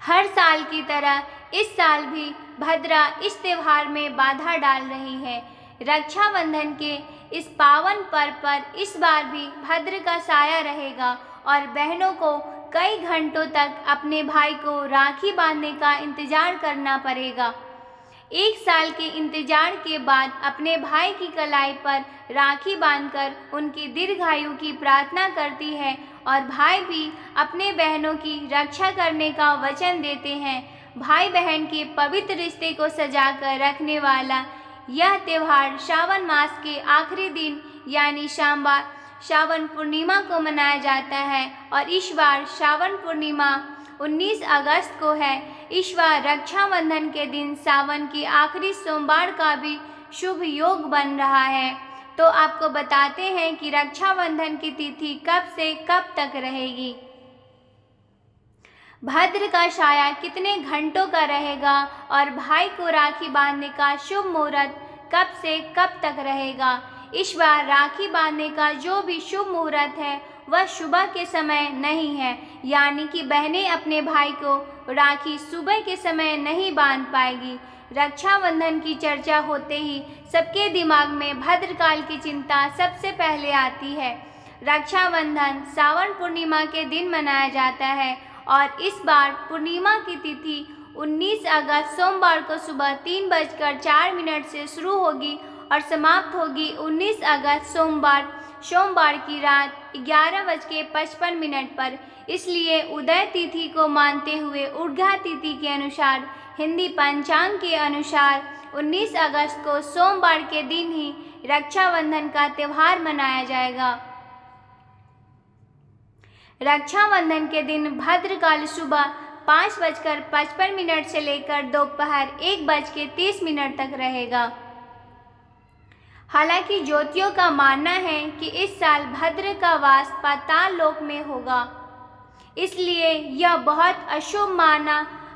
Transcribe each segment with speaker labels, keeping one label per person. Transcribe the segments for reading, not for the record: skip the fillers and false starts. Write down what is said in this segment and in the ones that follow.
Speaker 1: हर साल की तरह इस साल भी भद्रा इस त्योहार में बाधा डाल रही है। रक्षाबंधन के इस पावन पर्व पर इस बार भी भद्र का साया रहेगा और बहनों को कई घंटों तक अपने भाई को राखी बांधने का इंतजार करना पड़ेगा। एक साल के इंतजार के बाद अपने भाई की कलाई पर राखी बांधकर उनकी दीर्घायु की प्रार्थना करती है और भाई भी अपने बहनों की रक्षा करने का वचन देते हैं। भाई बहन के पवित्र रिश्ते को सजाकर रखने वाला यह त्यौहार श्रावण मास के आखिरी दिन यानी सोमवार श्रावण पूर्णिमा को मनाया जाता है और इस बार श्रावण पूर्णिमा 19 अगस्त को है। इस बार रक्षाबंधन के दिन सावन की आखिरी सोमवार का भी शुभ योग बन रहा है। तो आपको बताते हैं कि रक्षाबंधन की तिथि कब से कब तक रहेगी, भद्र का साया कितने घंटों का रहेगा और भाई को राखी बांधने का शुभ मुहूर्त कब से कब तक रहेगा। इस बार राखी बांधने का जो भी शुभ मुहूर्त है वह सुबह के समय नहीं है, यानी कि बहनें अपने भाई को राखी सुबह के समय नहीं बांध पाएगी। रक्षाबंधन की चर्चा होते ही सबके दिमाग में भद्रकाल की चिंता सबसे पहले आती है। रक्षाबंधन श्रावण पूर्णिमा के दिन मनाया जाता है और इस बार पूर्णिमा की तिथि 19 अगस्त सोमवार को सुबह 3:04 से शुरू होगी और समाप्त होगी 19 अगस्त सोमवार की रात 11:55 पर। इसलिए उदय तिथि को मानते हुए उर्घा तिथि के अनुसार हिंदी पंचांग के अनुसार 19 अगस्त को सोमवार के दिन ही रक्षाबंधन का त्यौहार मनाया जाएगा। रक्षाबंधन के दिन भद्रकाल सुबह 5:55 से लेकर दोपहर 1:30 तक रहेगा। हालांकि ज्योतिषियों का मानना है कि इस साल भद्र का वास पाताल लोक में होगा, इसलिए यह बहुत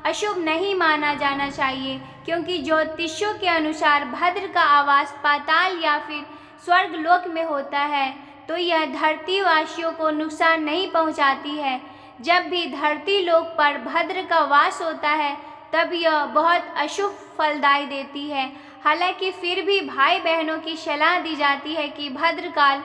Speaker 1: अशुभ नहीं माना जाना चाहिए, क्योंकि ज्योतिषियों के अनुसार भद्र का आवास पाताल या फिर स्वर्ग लोक में होता है तो यह धरती वासियों को नुकसान नहीं पहुंचाती है। जब भी धरती लोक पर भद्र का वास होता है तब यह बहुत अशुभ फलदायी देती है। हालांकि फिर भी भाई बहनों की सलाह दी जाती है कि भद्रकाल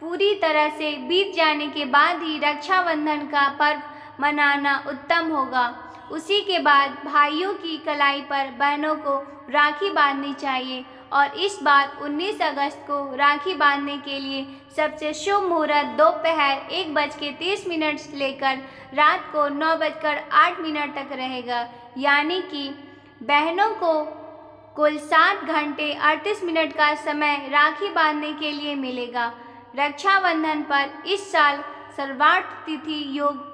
Speaker 1: पूरी तरह से बीत जाने के बाद ही रक्षाबंधन का पर्व मनाना उत्तम होगा। उसी के बाद भाइयों की कलाई पर बहनों को राखी बांधनी चाहिए और इस बार 19 अगस्त को राखी बांधने के लिए सबसे शुभ मुहूर्त दोपहर 1:30 से लेकर रात को 9:08 तक रहेगा, यानी कि बहनों को कुल 7 घंटे 38 मिनट का समय राखी बांधने के लिए मिलेगा। रक्षाबंधन पर इस साल सर्वार्थ तिथि योग,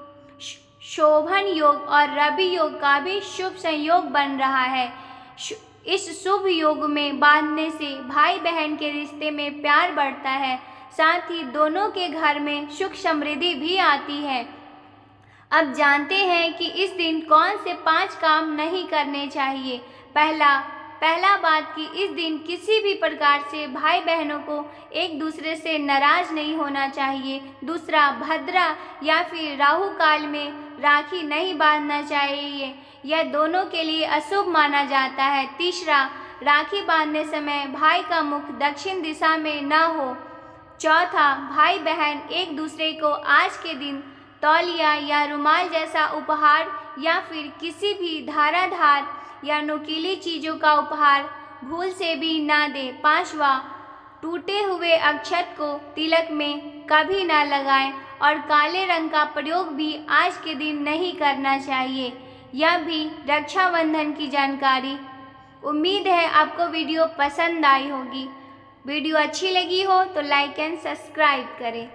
Speaker 1: शोभन योग और रवि योग का भी शुभ संयोग बन रहा है। इस शुभ योग में बांधने से भाई बहन के रिश्ते में प्यार बढ़ता है, साथ ही दोनों के घर में सुख समृद्धि भी आती है। अब जानते हैं कि इस दिन कौन से 5 काम नहीं करने चाहिए। पहला बात कि इस दिन किसी भी प्रकार से भाई बहनों को एक दूसरे से नाराज नहीं होना चाहिए। दूसरा, भद्रा या फिर राहु काल में राखी नहीं बांधना चाहिए, यह दोनों के लिए अशुभ माना जाता है। तीसरा, राखी बांधने समय भाई का मुख दक्षिण दिशा में न हो। चौथा, भाई बहन एक दूसरे को आज के दिन तौलिया या रुमाल जैसा उपहार या फिर किसी भी धाराधार या नुकीली चीज़ों का उपहार भूल से भी ना दे। पांचवा, टूटे हुए अक्षत को तिलक में कभी ना लगाएं और काले रंग का प्रयोग भी आज के दिन नहीं करना चाहिए। यह भी रक्षाबंधन की जानकारी। उम्मीद है आपको वीडियो पसंद आई होगी। वीडियो अच्छी लगी हो तो लाइक एंड सब्सक्राइब करें।